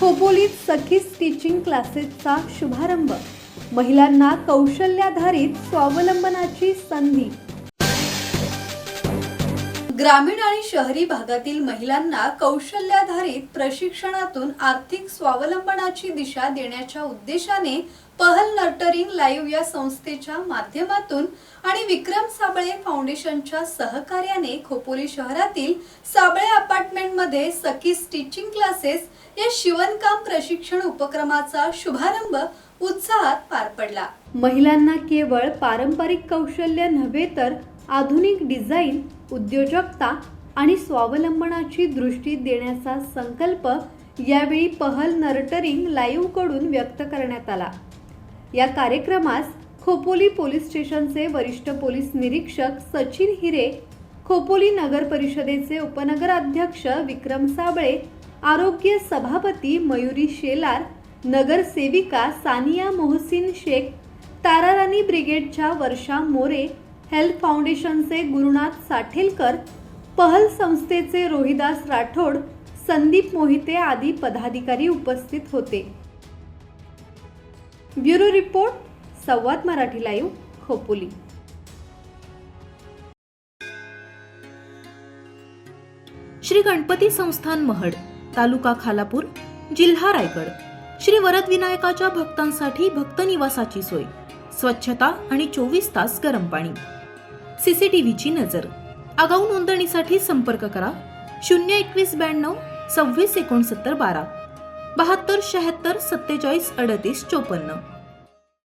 खोपोलीत सखी stitching क्लासेसचा शुभारंभ. महिलांना कौशल्याधारित स्वावलंबनाची संधी. ग्रामीण आणि शहरी भागातील महिलांना कौशल्याधारित प्रशिक्षणातून आर्थिक स्वावलंबनाची दिशा देण्याच्या उद्देशाने पहल नर्टरिंग लाईव्ह या संस्थेच्या माध्यमातून आणि विक्रम साबळे फाउंडेशनच्या सहकार्याने खोपोली शहरातील साबळे अपार्टमेंटमध्ये सखी स्टिचिंग क्लासेस या शिवणकाम प्रशिक्षण उपक्रमाचा शुभारंभ उत्साहात पार पडला. महिलांना केवळ पारंपरिक कौशल्य नव्हे तर आधुनिक डिझाईन, उद्योजकता आणि स्वावलंबनाची दृष्टी देण्याचा संकल्प यावेळी पहल नर्टरिंग लाईव्ह कडून व्यक्त करण्यात आला. या कार्यक्रमास खोपोली पोलीस स्टेशनचे वरिष्ठ पोलीस निरीक्षक सचिन हिरे, खोपोली नगर परिषदेचे उपनगराध्यक्ष विक्रम साबळे, आरोग्य सभापती मयुरी शेलार, नगरसेविका सानिया मोहसिन शेख, ताराराणी ब्रिगेडच्या वर्षा मोरे, हेल्थ फाउंडेशनचे गुरुनाथ साठेलकर, पहल संस्थेचे रोहिदास राठोड, संदीप मोहिते आदी पदाधिकारी उपस्थित होते. ब्युरो रिपोर्ट, संवाद मराठी लाईव्ह, खोपोली. श्री गणपती संस्थान महड, तालुका खालापूर, जिल्हा रायगड. श्री वरद विनायकाच्या भक्तांसाठी भक्त निवासाची सोय, स्वच्छता आणि 24 तास गरम पाणी. सीसीटीव्हीची नजर. आगाऊ नोंदणीसाठी संपर्क करा 02192 26 69 12 72 76 47 38 54.